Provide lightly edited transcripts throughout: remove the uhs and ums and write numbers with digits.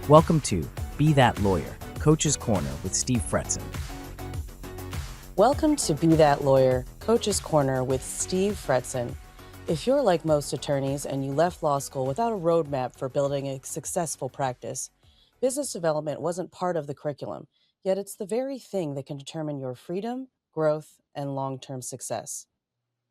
Welcome to Be That Lawyer, Coach's Corner with Steve Fretzin. Welcome to Be That Lawyer, Coach's Corner with Steve Fretzin. If you're like most attorneys and you left law school without a roadmap for building a successful practice, business development wasn't part of the curriculum, yet it's the very thing that can determine your freedom, growth, and long-term success.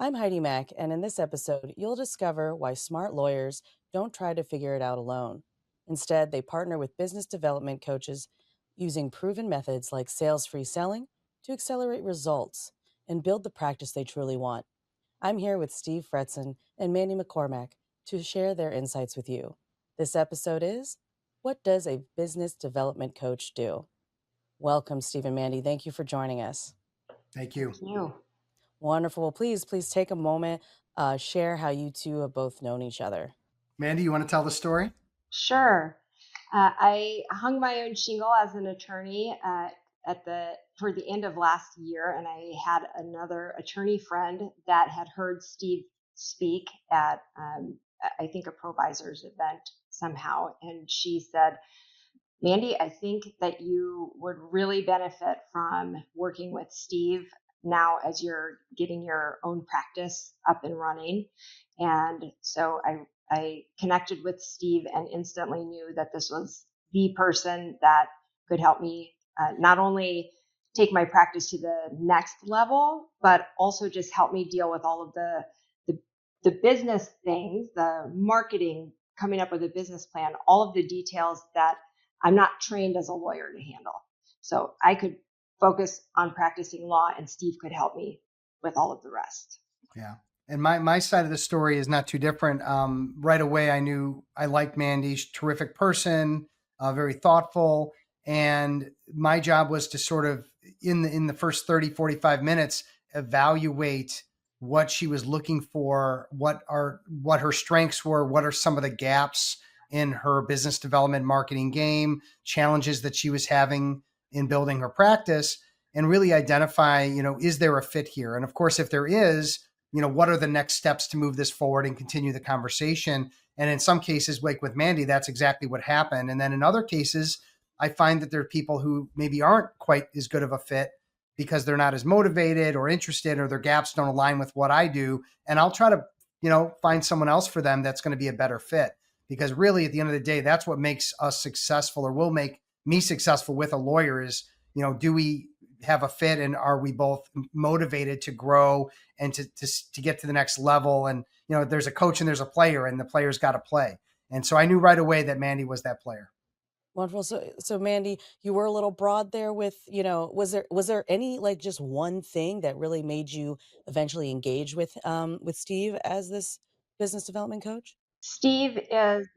I'm Heidi Mack, and in this episode, you'll discover why smart lawyers don't try to figure it out alone. Instead, they partner with business development coaches using proven methods like sales-free selling to accelerate results and build the practice they truly want. I'm here with Steve Fretzin and Mandy McCormack to share their insights with you. This episode is, What Does a Business Development Coach Do? Welcome, Steve and Mandy. Thank you for joining us. Thank you. Thank you. Wonderful. Well, please take a moment, share how you two have both known each other. Mandy, you want to tell the story? Sure. I hung my own shingle as an attorney toward the end of last year, and I had another attorney friend that had heard Steve speak at I think a provisor's event somehow, and she said, "Mandy, I think that you would really benefit from working with Steve now as you're getting your own practice up and running." And so I connected with Steve and instantly knew that this was the person that could help me not only take my practice to the next level, but also just help me deal with all of the business things, the marketing, coming up with a business plan, all of the details that I'm not trained as a lawyer to handle. So I could focus on practicing law and Steve could help me with all of the rest. Yeah. And my side of the story is not too different. Right away, I knew I liked Mandy. She's a terrific person, very thoughtful. And my job was to sort of, in the first 30, 45 minutes, evaluate what she was looking for, what her strengths were, what are some of the gaps in her business development marketing game, challenges that she was having in building her practice, and really identify, is there a fit here? And of course, if there is, what are the next steps to move this forward and continue the conversation? And in some cases, like with Mandy, that's exactly what happened. And then in other cases, I find that there are people who maybe aren't quite as good of a fit because they're not as motivated or interested, or their gaps don't align with what I do. And I'll try to, find someone else for them that's going to be a better fit. Because really, at the end of the day, that's what makes us successful, or will make me successful with a lawyer is, do we have a fit, and are we both motivated to grow and to get to the next level? And, there's a coach and there's a player, and the player's got to play. And so I knew right away that Mandy was that player. Wonderful. So Mandy, you were a little broad there with, was there any like just one thing that really made you eventually engage with Steve as this business development coach? Steve is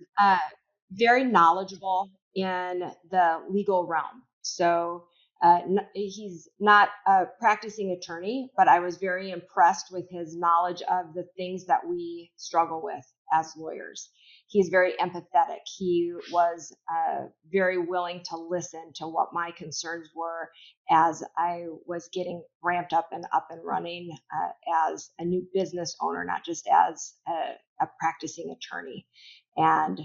very knowledgeable in the legal realm. So he's not a practicing attorney, but I was very impressed with his knowledge of the things that we struggle with as lawyers. He's very empathetic. He was very willing to listen to what my concerns were as I was getting ramped up and running as a new business owner, not just as a practicing attorney. And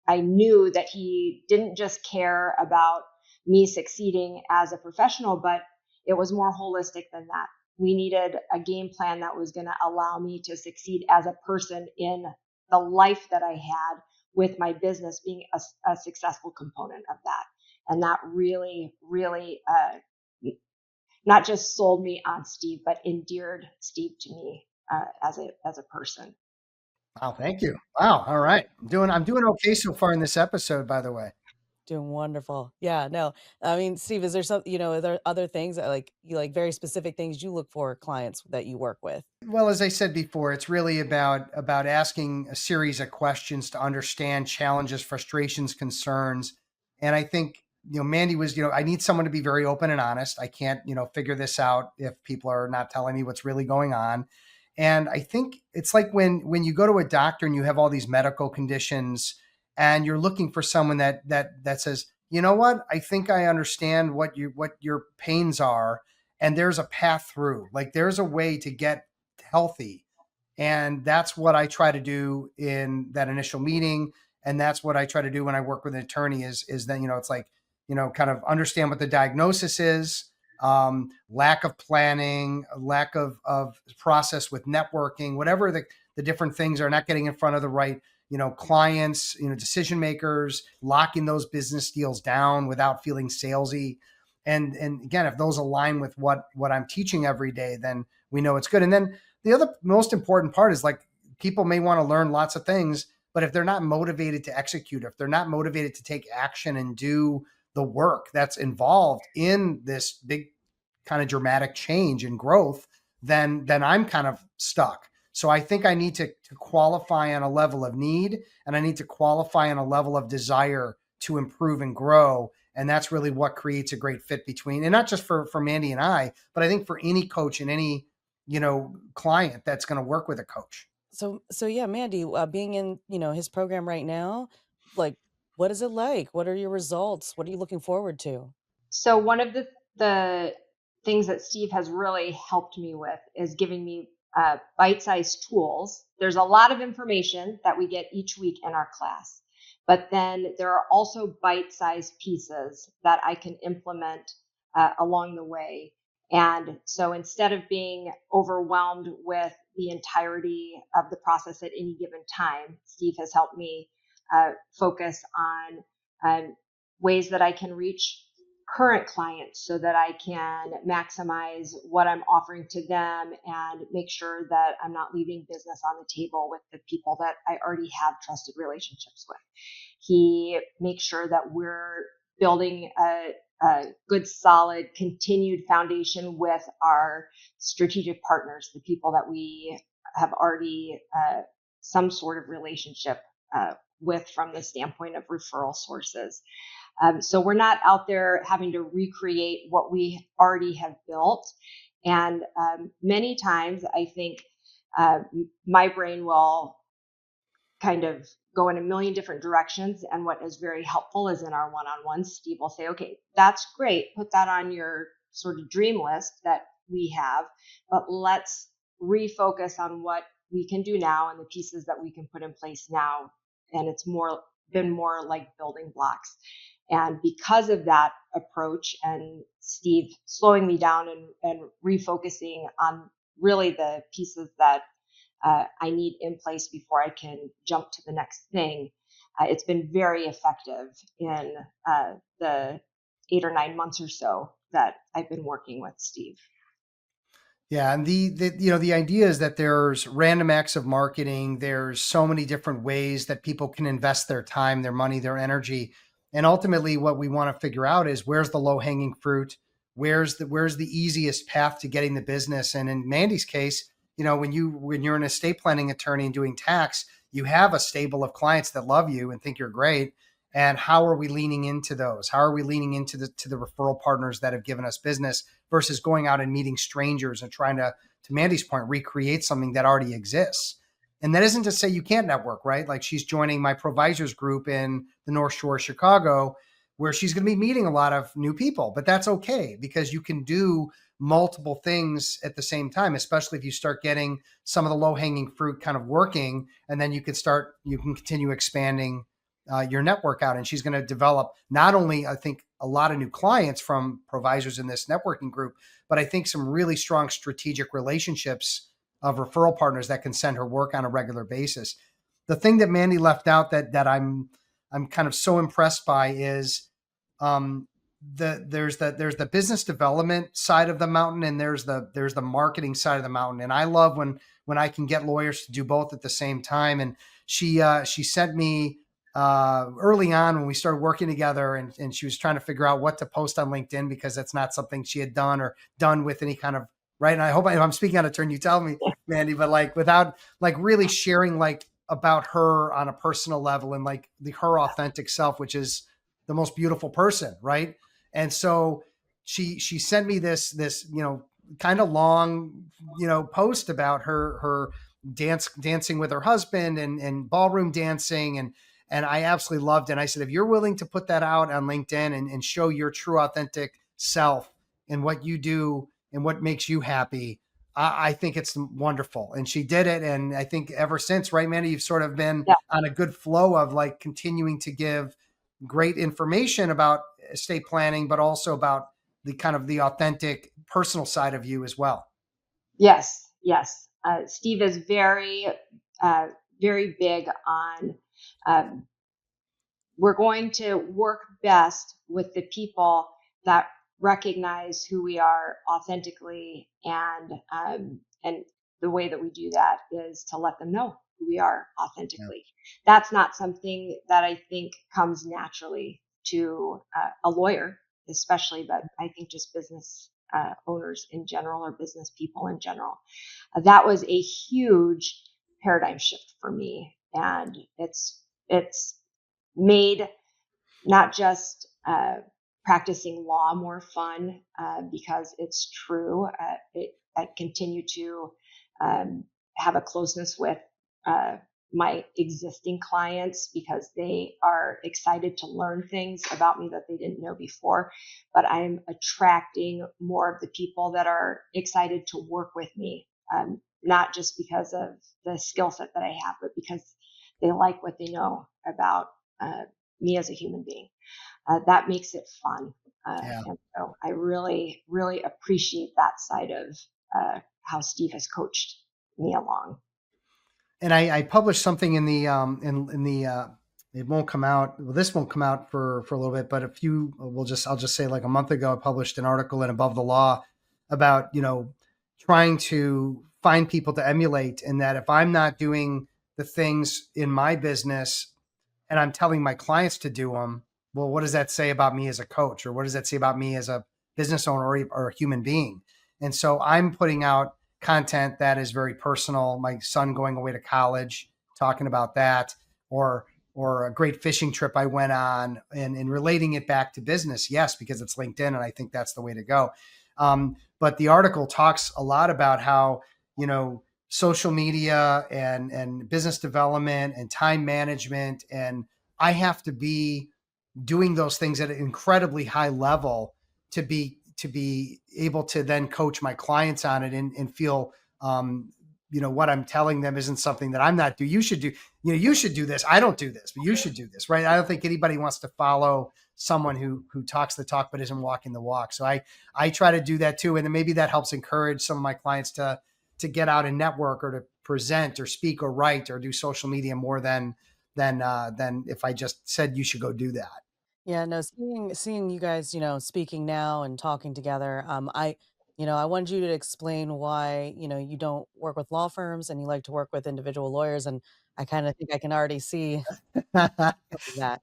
I knew that he didn't just care about me succeeding as a professional, but it was more holistic than that. We needed a game plan that was going to allow me to succeed as a person in the life that I had, with my business being a successful component of that. And that really, really not just sold me on Steve, but endeared Steve to me as a person. Wow, thank you. Wow, all right. I'm doing okay so far in this episode, by the way. Doing wonderful. Yeah, no. I mean, Steve, is there some, are there other things that you like very specific things you look for clients that you work with? Well, as I said before, it's really about asking a series of questions to understand challenges, frustrations, concerns. And I think, Mandy was, I need someone to be very open and honest. I can't, figure this out if people are not telling me what's really going on. And I think it's like when you go to a doctor and you have all these medical conditions, and you're looking for someone that says, you know what, I think I understand what your pains are, and there's a path through. Like, there's a way to get healthy. And that's what I try to do in that initial meeting. And that's what I try to do when I work with an attorney is then, it's like, kind of understand what the diagnosis is, lack of planning, lack of process with networking, whatever the different things are, not getting in front of the right, clients, decision makers, locking those business deals down without feeling salesy. And again, if those align with what I'm teaching every day, then we know it's good. And then the other most important part is, like, people may want to learn lots of things, but if they're not motivated to execute, if they're not motivated to take action and do the work that's involved in this big kind of dramatic change and growth, then I'm kind of stuck. So I think I need to qualify on a level of need, and I need to qualify on a level of desire to improve and grow. And that's really what creates a great fit between, and not just for Mandy and I, but I think for any coach and any, client that's going to work with a coach. So yeah, Mandy, being in, his program right now, like, what is it like? What are your results? What are you looking forward to? So one of the things that Steve has really helped me with is giving me bite-sized tools. There's a lot of information that we get each week in our class, but then there are also bite-sized pieces that I can implement along the way. And so instead of being overwhelmed with the entirety of the process at any given time, Steve has helped me focus on ways that I can reach current clients so that I can maximize what I'm offering to them and make sure that I'm not leaving business on the table with the people that I already have trusted relationships with. He makes sure that we're building a good, solid, continued foundation with our strategic partners, the people that we have already some sort of relationship with from the standpoint of referral sources. So we're not out there having to recreate what we already have built. And many times I think my brain will kind of go in a million different directions. And what is very helpful is in our one-on-ones, Steve will say, okay, that's great. Put that on your sort of dream list that we have, but let's refocus on what we can do now and the pieces that we can put in place now. And it's been more like building blocks. And because of that approach and Steve slowing me down and refocusing on really the pieces that I need in place before I can jump to the next thing, it's been very effective in the 8 or 9 months or so that I've been working with Steve. Yeah, and the idea is that there's random acts of marketing. There's so many different ways that people can invest their time, their money, their energy, and ultimately, what we want to figure out is where's the low hanging fruit, where's the easiest path to getting the business. And in Mandy's case, when you're an estate planning attorney and doing tax, you have a stable of clients that love you and think you're great. And how are we leaning into those? How are we leaning into the referral partners that have given us business versus going out and meeting strangers and trying to Mandy's point, recreate something that already exists? And that isn't to say you can't network, right? Like, she's joining my provisors group in the North Shore of Chicago, where she's going to be meeting a lot of new people, but that's okay because you can do multiple things at the same time, especially if you start getting some of the low hanging fruit kind of working, and then you can continue expanding your network out. And she's going to develop not only, I think, a lot of new clients from provisors in this networking group, but I think some really strong strategic relationships of referral partners that can send her work on a regular basis. The thing that Mandy left out that I'm kind of so impressed by is there's the business development side of the mountain, and there's the marketing side of the mountain. And I love when I can get lawyers to do both at the same time. And she sent me early on when we started working together, and she was trying to figure out what to post on LinkedIn because that's not something she had done or done with any kind of right. And I hope if I'm speaking out of turn, you tell me, Mandy, but like without like really sharing like about her on a personal level and like her authentic self, which is the most beautiful person. Right. And so she sent me this, kind of long, post about her dancing with her husband and ballroom dancing. And I absolutely loved it. And I said, if you're willing to put that out on LinkedIn and show your true authentic self and what you do and what makes you happy, I think it's wonderful. And she did it. And I think ever since, right, Mandy, you've sort of been Yeah. on a good flow of like continuing to give great information about estate planning, but also about the kind of the authentic personal side of you as well. Yes, yes. Steve is very big on um, we're going to work best with the people that recognize who we are authentically, and the way that we do that is to let them know who we are Yeah. authentically. That's not something that I think comes naturally to a lawyer, especially, but I think just business owners in general, or business people in general. That was a huge paradigm shift for me, and it's made not just practicing law more fun, because it's true. I continue to have a closeness with uh, my existing clients because they are excited to learn things about me that they didn't know before. But I'm attracting more of the people that are excited to work with me, not just because of the skill set that I have, but because they like what they know about me as a human being. That makes it fun. Yeah. And so I really, really appreciate that side of how Steve has coached me along. And I published something in the in the it won't come out. Well, this won't come out for a little bit, but I'll just say like a month ago, I published an article in Above the Law about, trying to find people to emulate, and that if I'm not doing the things in my business and I'm telling my clients to do them, well, what does that say about me as a coach, or what does that say about me as a business owner, or a human being? And so I'm putting out content that is very personal. My son going away to college, talking about that, or a great fishing trip I went on, and relating it back to business. Yes, because it's LinkedIn, and I think that's the way to go. But the article talks a lot about how, social media and business development and time management, and I have to be doing those things at an incredibly high level to be able to then coach my clients on it, and feel what I'm telling them isn't something that I'm not do. You should do, you should do this. I don't do this, but you should do this, right? I don't think anybody wants to follow someone who talks the talk but isn't walking the walk. So I try to do that too, and then maybe that helps encourage some of my clients to get out and network, or to present or speak or write or do social media more than if I just said you should go do that. Yeah, no, seeing you guys, speaking now and talking together, I wanted you to explain why, you don't work with law firms and you like to work with individual lawyers, and I kind of think I can already see that.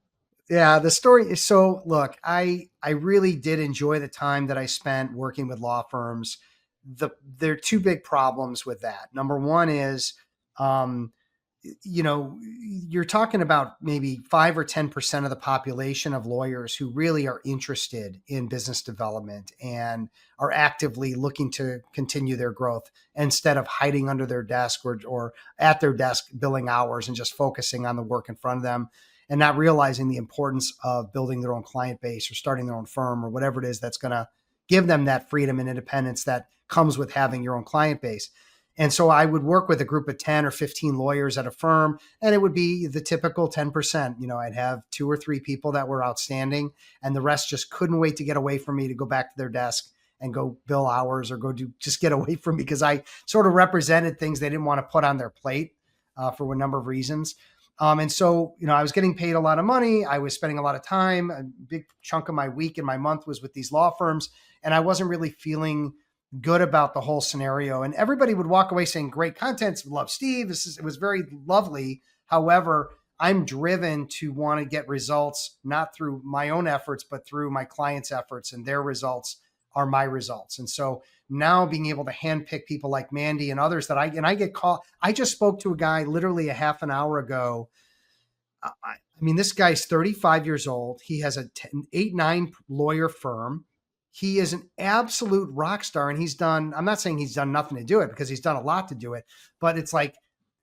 Yeah, the story is, so look, I really did enjoy the time that I spent working with law firms. There are two big problems with that. Number one is, um, you're talking about maybe 5 or 10% of the population of lawyers who really are interested in business development and are actively looking to continue their growth, instead of hiding under their desk, or at their desk billing hours and just focusing on the work in front of them, and not realizing the importance of building their own client base, or starting their own firm, or whatever it is that's going to give them that freedom and independence that comes with having your own client base. And so I would work with a group of 10 or 15 lawyers at a firm, and it would be the typical 10%. I'd have 2 or 3 people that were outstanding, and the rest just couldn't wait to get away from me, to go back to their desk and go bill hours, or just get away from me, because I sort of represented things they didn't want to put on their plate for a number of reasons. And so, I was getting paid a lot of money. I was spending a lot of time. A big chunk of my week and my month was with these law firms, and I wasn't really feeling good about the whole scenario. And everybody would walk away saying, "Great content. Love Steve. It was very lovely." However, I'm driven to want to get results, not through my own efforts, but through my clients' efforts, and their results are my results. And so now being able to handpick people like Mandy and others I get called. I just spoke to a guy literally a half an hour ago. I mean, this guy's 35 years old. He has a 8, 9 lawyer firm. He is an absolute rock star. And I'm not saying he's done nothing to do it, because he's done a lot to do it, but it's like,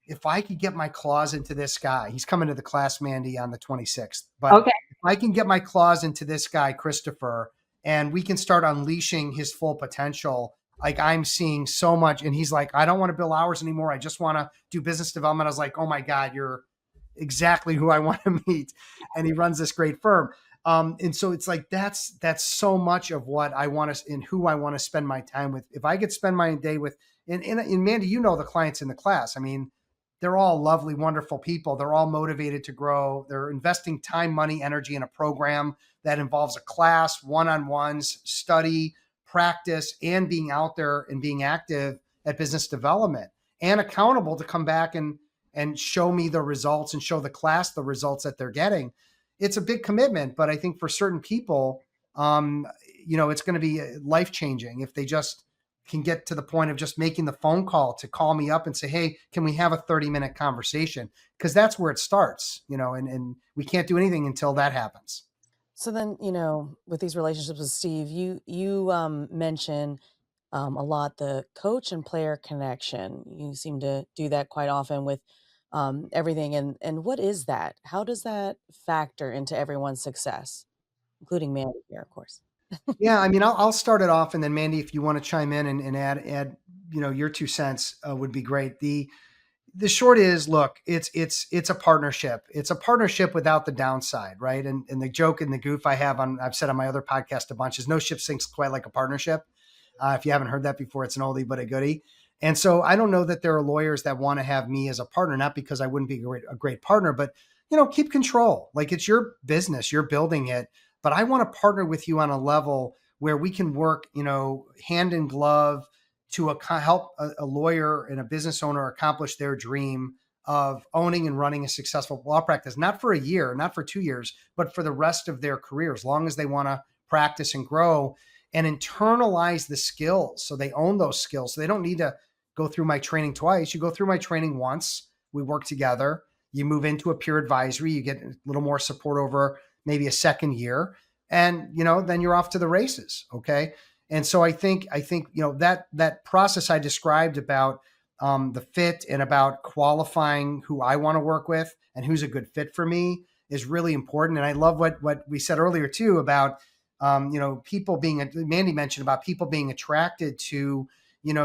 if I could get my claws into this guy, he's coming to the class, Mandy, on the 26th, but Okay. if I can get my claws into this guy, Christopher, and we can start unleashing his full potential, like I'm seeing so much. And he's like, I don't want to bill hours anymore. I just want to do business development. I was like, oh my God, you're exactly who I want to meet. And he runs this great firm. And so it's like, that's so much of what I want to, and who I want to spend my time with. If I could spend my day with, and Mandy, you know, the clients in the class, I mean, they're all lovely, wonderful people. They're all motivated to grow. They're investing time, money, energy in a program that involves a class, one-on-ones, study, practice, and being out there and being active at business development and accountable to come back and show me the results and show the class the results that they're getting. It's a big commitment, but I think for certain people, it's going to be life-changing if they just can get to the point of just making the phone call to call me up and say, hey, can we have a 30-minute conversation? Because that's where it starts, and we can't do anything until that happens. So then, with these relationships with Steve, you mention a lot the coach and player connection. You seem to do that quite often with everything. And what is that? How does that factor into everyone's success, including Mandy here, of course? Yeah, I mean, I'll start it off, and then Mandy, if you want to chime in and add, your 2 cents would be great. The short is, look, it's a partnership. It's a partnership without the downside, right? And the joke and the goof I've said on my other podcast a bunch is no ship sinks quite like a partnership. If you haven't heard that before, it's an oldie but a goodie. And so I don't know that there are lawyers that want to have me as a partner, not because I wouldn't be a great partner, but keep control. Like, it's your business, you're building it, but I want to partner with you on a level where we can work, hand in glove to help a lawyer and a business owner accomplish their dream of owning and running a successful law practice, not for a year, not for 2 years, but for the rest of their career, as long as they want to practice and grow and internalize the skills. So they own those skills. So they don't need to go through my training twice. You go through my training once, we work together, you move into a peer advisory, you get a little more support over maybe a second year, and then you're off to the races. Okay. And so I think that process I described about the fit and about qualifying who I want to work with and who's a good fit for me is really important. And I love what we said earlier too about people being, Mandy mentioned about people being attracted to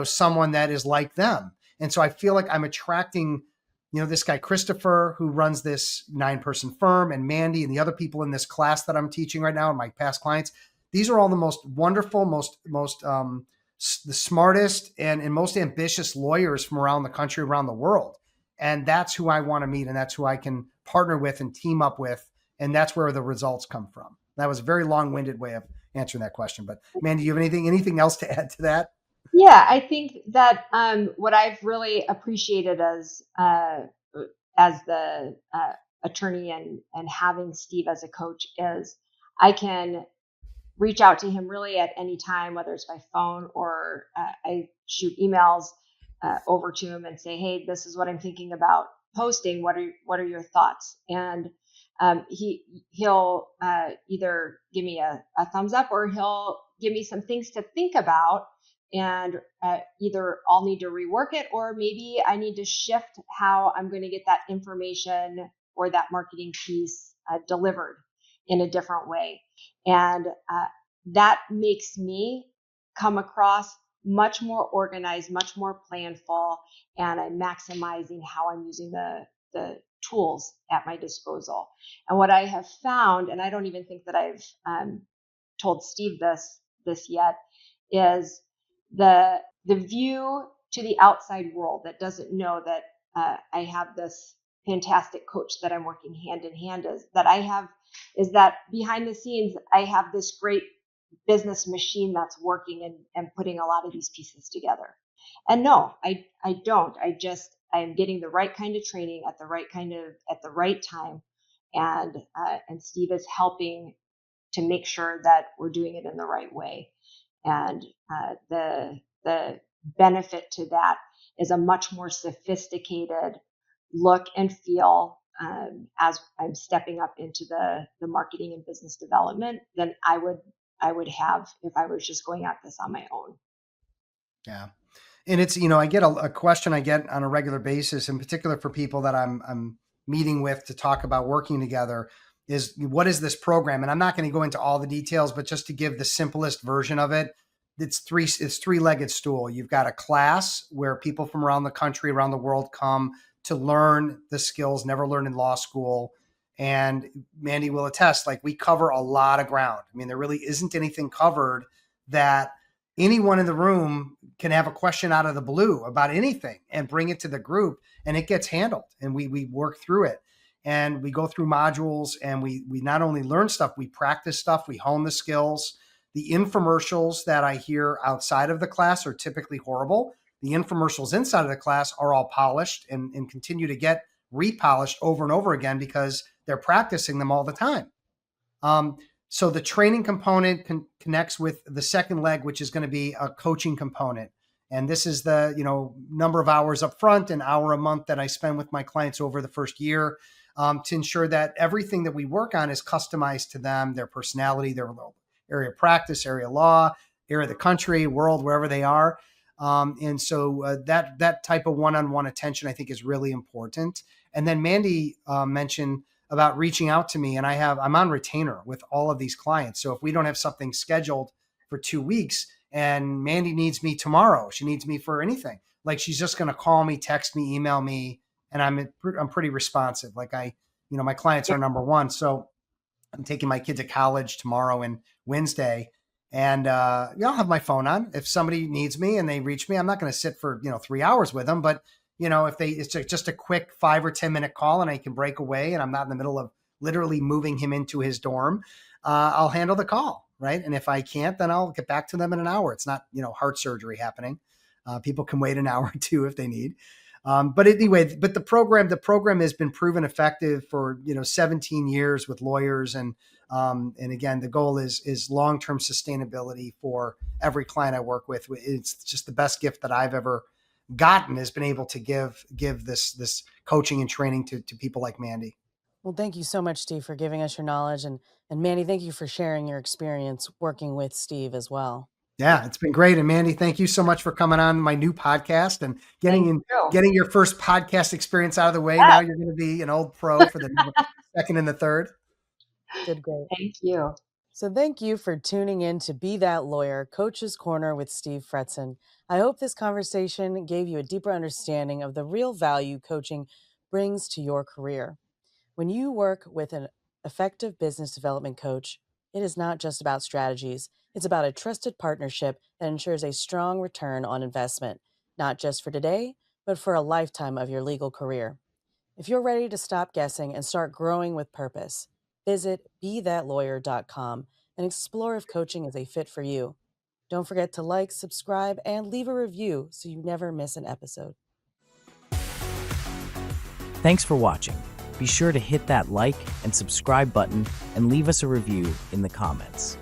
someone that is like them. And so I feel like I'm attracting this guy Christopher, who runs this 9-person firm, and Mandy and the other people in this class that I'm teaching right now, and my past clients. These are all the most wonderful, the smartest and most ambitious lawyers from around the country, around the world. And that's who I want to meet. And that's who I can partner with and team up with. And that's where the results come from. That was a very long-winded way of answering that question. But Mandy, do you have anything else to add to that? Yeah, I think that what I've really appreciated as the attorney and having Steve as a coach is I can reach out to him really at any time, whether it's by phone or I shoot emails over to him and say, hey, this is what I'm thinking about posting. What are your thoughts? And he'll either give me a thumbs up or he'll give me some things to think about. And either I'll need to rework it, or maybe I need to shift how I'm going to get that information or that marketing piece delivered in a different way. And that makes me come across much more organized, much more planful, and I'm maximizing how I'm using the tools at my disposal. And what I have found, and I don't even think that I've told Steve this yet, is the view to the outside world that doesn't know that I have this fantastic coach that I'm working hand in hand is that behind the scenes, I have this great business machine that's working and putting a lot of these pieces together. And no, I don't. I'm getting the right kind of training at the right time. And Steve is helping to make sure that we're doing it in the right way. And the benefit to that is a much more sophisticated look and feel as I'm stepping up into the marketing and business development than I would have if I was just going at this on my own. Yeah. And it's, I get a question I get on a regular basis, in particular for people that I'm meeting with to talk about working together, is what is this program? And I'm not going to go into all the details, but just to give the simplest version of it, it's three-legged stool. You've got a class where people from around the country, around the world come to learn the skills never learned in law school. And Mandy will attest, like, we cover a lot of ground. I mean, there really isn't anything covered that anyone in the room can have a question out of the blue about anything and bring it to the group, and it gets handled, and we work through it. And we go through modules, and we not only learn stuff, we practice stuff, we hone the skills. The infomercials that I hear outside of the class are typically horrible. The infomercials inside of the class are all polished and continue to get repolished over and over again because they're practicing them all the time. So the training component connects with the second leg, which is going to be a coaching component. And this is the, number of hours up front, an hour a month that I spend with my clients over the first year, to ensure that everything that we work on is customized to them, their personality, their area of practice, area of law, area of the country, world, wherever they are. And so that type of one-on-one attention, I think, is really important. And then Mandy mentioned about reaching out to me, and I'm on retainer with all of these clients. So if we don't have something scheduled for 2 weeks and Mandy needs me tomorrow, she needs me for anything, like, she's just going to call me, text me, email me, and I'm pretty responsive. Like, my clients are number one. So I'm taking my kid to college tomorrow and Wednesday, and I'll have my phone on. If somebody needs me and they reach me, I'm not going to sit for 3 hours with them, but if it's just a quick 5 or 10 minute call and I can break away and I'm not in the middle of literally moving him into his dorm, I'll handle the call, right? And if I can't, then I'll get back to them in an hour. It's not heart surgery happening. People can wait an hour or two if they need. But anyway, the program has been proven effective for 17 years with lawyers, and again, the goal is long-term sustainability for every client I work with. It's just the best gift that I've ever gotten, has been able to give this coaching and training to people like Mandy. Well, thank you so much, Steve, for giving us your knowledge. And Mandy, thank you for sharing your experience working with Steve as well. Yeah, it's been great. And Mandy, thank you so much for coming on my new podcast and getting your first podcast experience out of the way. Now you're going to be an old pro for the second and the third. Did great. Thank you. So thank you for tuning in to Be That Lawyer, Coach's Corner with Steve Fretzin. I hope this conversation gave you a deeper understanding of the real value coaching brings to your career. When you work with an effective business development coach, it is not just about strategies. It's about a trusted partnership that ensures a strong return on investment, not just for today, but for a lifetime of your legal career. If you're ready to stop guessing and start growing with purpose, visit BeThatLawyer.com and explore if coaching is a fit for you. Don't forget to like, subscribe, and leave a review so you never miss an episode. Thanks for watching. Be sure to hit that like and subscribe button and leave us a review in the comments.